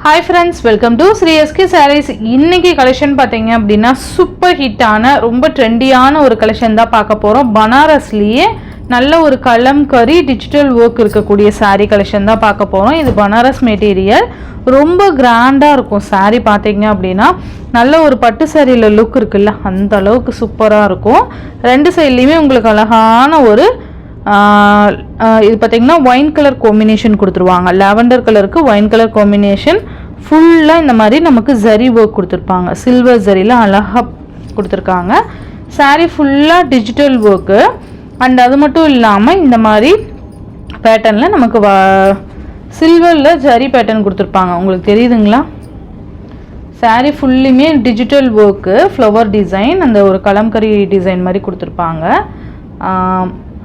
Hi friends, welcome to Sri SK Sarees. இன்னைக்கு collection பாத்தீங்க அப்படின்னா சூப்பர் ஹிட்டான ரொம்ப ட்ரெண்டியான ஒரு கலெக்ஷன் தான் பார்க்க போறோம். பனாரஸ்லயே நல்ல ஒரு கலம்கரி டிஜிட்டல் ஒர்க் இருக்கக்கூடிய saree கலெக்ஷன் தான் பார்க்க போறோம். இது பனாரஸ் மெட்டீரியல் ரொம்ப கிராண்டா இருக்கும். saree பாத்தீங்க அப்படின்னா நல்ல ஒரு பட்டு சாரியில லுக் இருக்குல்ல அந்த அளவுக்கு சூப்பரா இருக்கும். ரெண்டு சைடுலயுமே உங்களுக்கு அழகான ஒரு இது பார்த்தீங்கன்னா ஒயின் கலர் காம்பினேஷன் கொடுத்துருவாங்க. லாவெண்டர் கலருக்கு ஒயின் கலர் காம்பினேஷன் ஃபுல்லாக இந்த மாதிரி நமக்கு ஜரி ஒர்க் கொடுத்துருப்பாங்க. சில்வர் ஜரியில் அழகாக கொடுத்துருக்காங்க. சாரீ ஃபுல்லாக டிஜிட்டல் ஒர்க்கு அண்ட் அது மட்டும் இல்லாமல் இந்த மாதிரி பேட்டர்னில் நமக்கு சில்வரில் ஜரி பேட்டர்ன் கொடுத்துருப்பாங்க. உங்களுக்கு தெரியுதுங்களா? சாரீ ஃபுல்லுமே டிஜிட்டல் ஒர்க்கு ஃப்ளவர் டிசைன் அந்த ஒரு கலம்கரி டிசைன் மாதிரி கொடுத்துருப்பாங்க.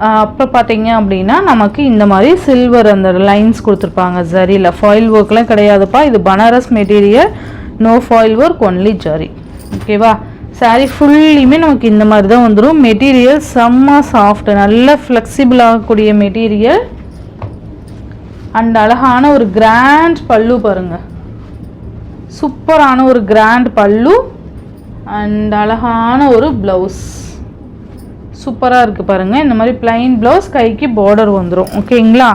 அப்புறம் பார்த்தீங்க அப்படின்னா நமக்கு இந்த மாதிரி சில்வர் அந்த லைன்ஸ் கொடுத்துருப்பாங்க. ஜரியில் ஃபாயில் ஒர்க்லாம் கிடையாதுப்பா. இது Banaras material, no foil work, only zari. ஓகேவா? சாரீ ஃபுல்லுமே நமக்கு இந்த மாதிரி தான் வந்துடும். மெட்டீரியல் செம்ம சாஃப்ட், நல்ல ஃப்ளெக்சிபிள் ஆகக்கூடிய மெட்டீரியல் அண்ட் அழகான ஒரு கிராண்ட் பல்லு பாருங்க. சூப்பரான ஒரு கிராண்ட் பல்லு அண்ட் அழகான ஒரு ப்ளவுஸ் சூப்பராக இருக்குது பாருங்கள். இந்த மாதிரி பிளைன் ப்ளவுஸ், கைக்கு பார்டர் வந்துடும். ஓகேங்களா?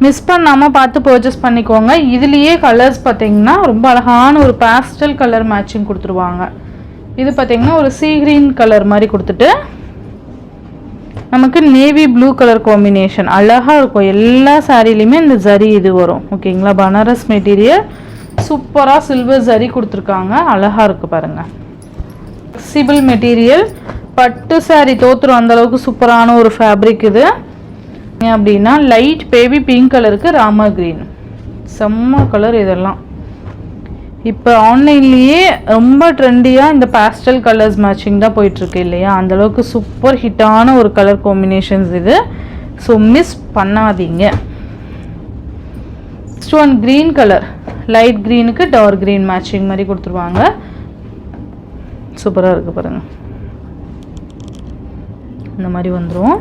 மிஸ் பண்ணாமல் பார்த்து பர்ச்சேஸ் பண்ணிக்கோங்க. இதுலேயே கலர்ஸ் பார்த்தீங்கன்னா ரொம்ப அழகான ஒரு பேஸ்டல் கலர் மேட்சிங் கொடுத்துருவாங்க. இது பார்த்தீங்கன்னா ஒரு சீ கிரீன் கலர் மாதிரி கொடுத்துட்டு நமக்கு நேவி ப்ளூ கலர் காம்பினேஷன் அழகாக இருக்கும். எல்லா சாரிலையுமே இந்த ஜரி இது வரும். ஓகேங்களா? பனாரஸ் மெட்டீரியல் சூப்பராக சில்வர் ஜரி கொடுத்துருக்காங்க. அழகாக இருக்குது பாருங்கள். ஃப்ளெக்சிபிள் மெட்டீரியல், பட்டு சாரி தோத்துரும் அந்த அளவுக்கு சூப்பரான ஒரு ஃபேப்ரிக் இது. அப்படின்னா லைட் பேபி பிங்க் கலருக்கு ராமா கிரீன், செம்ம கலர். இதெல்லாம் இப்போ ஆன்லைன்லேயே ரொம்ப ட்ரெண்டியாக இந்த பேஸ்டல் கலர்ஸ் மேட்சிங் தான் போயிட்டுருக்கு இல்லையா? அந்தளவுக்கு சூப்பர் ஹிட்டான ஒரு கலர் காம்பினேஷன்ஸ் இது. ஸோ மிஸ் பண்ணாதீங்க. Next one green colour, light க்ரீனுக்கு டார்க் க்ரீன் மேட்சிங் மாதிரி கொடுத்துருவாங்க. சூப்பராக இருக்குது பாருங்கள். இந்த மாதிரி வந்துடும்.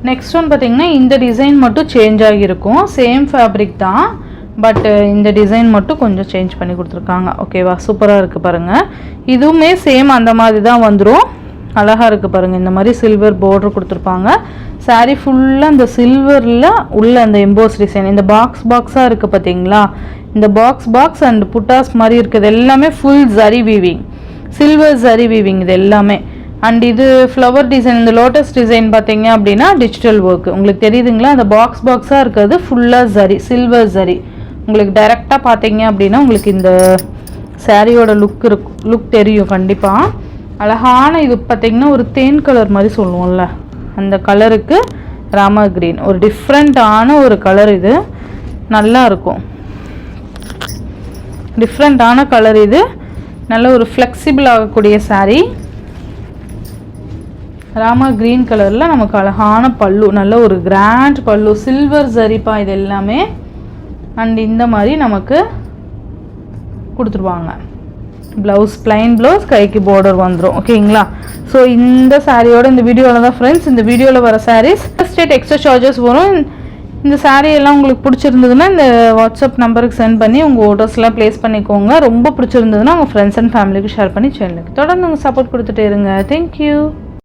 நெக்ஸ்ட் ஒன் பார்த்தீங்கன்னா இந்த டிசைன் மட்டும் சேஞ்ச் ஆகியிருக்கும். சேம் ஃபேப்ரிக் தான், பட் இந்த டிசைன் மட்டும் கொஞ்சம் சேஞ்ச் பண்ணி கொடுத்துருக்காங்க. ஓகேவா? சூப்பராக இருக்குது பாருங்கள். இதுவுமே சேம் அந்த மாதிரி தான் வந்துடும். அழகாக இருக்குது பாருங்கள். இந்த மாதிரி சில்வர் பார்டர் கொடுத்துருப்பாங்க. சாரீ ஃபுல்லாக இந்த சில்வரில் உள்ள அந்த எம்போஸ் டிசைன், இந்த பாக்ஸாக இருக்குது பார்த்தீங்களா? இந்த பாக்ஸ் அண்ட் புட்டாஸ் மாதிரி இருக்குது எல்லாமே full zari weaving, silver zari weaving இது எல்லாமே. அண்ட் இது ஃப்ளவர் டிசைன், இந்த லோட்டஸ் டிசைன் பார்த்தீங்க அப்படின்னா டிஜிட்டல் ஒர்க். உங்களுக்கு தெரியுதுங்களா? அந்த பாக்ஸாக இருக்கிறது ஃபுல்லாக ஜரி, சில்வர் ஜரி. உங்களுக்கு டைரெக்டாக பார்த்தீங்க அப்படின்னா உங்களுக்கு இந்த சாரியோட லுக் தெரியும் கண்டிப்பாக. அழகான இது பார்த்தீங்கன்னா ஒரு தேன் கலர் மாதிரி சொல்லுவோம்ல அந்த கலருக்கு ராமா கிரீன், ஒரு டிஃப்ரெண்ட்டான ஒரு கலர். இது நல்லா இருக்கும், டிஃப்ரெண்ட்டான கலர். இது நல்ல ஒரு ஃப்ளெக்சிபிள் ஆகக்கூடிய சாரீ. ராமா கிரீன் கலரில் நமக்கு அழகான பல்லு, நல்ல ஒரு கிராண்ட் பல்லு, சில்வர் ஜரிப்பா இது எல்லாமே. அண்ட் இந்த மாதிரி நமக்கு கொடுத்துருவாங்க. ப்ளவுஸ் பிளைன் ப்ளவுஸ், கைக்கு பார்டர் வந்துடும். ஓகேங்களா? ஸோ இந்த சாரியோட இந்த வீடியோவில் தான் ஃப்ரெண்ட்ஸ், இந்த வீடியோவில் வர சாரீஸ் ஸ்டேட் எக்ஸ்ட்ரா சார்ஜஸ் வரும். இந்த சாரீ எல்லாம் உங்களுக்கு பிடிச்சிருந்ததுன்னா இந்த வாட்ஸ்அப் நம்பருக்கு சென்ட் பண்ணி உங்கள் ஆர்டர்ஸ்லாம் ப்ளேஸ் பண்ணிக்கோங்க. ரொம்ப பிடிச்சிருந்ததுன்னா உங்கள் ஃப்ரெண்ட்ஸ் அண்ட் ஃபேமிலிக்கு ஷேர் பண்ணி சேனலுக்கு தொடர்ந்து உங்கள் சப்போர்ட் கொடுத்துட்டே இருங்க. தேங்க்யூ.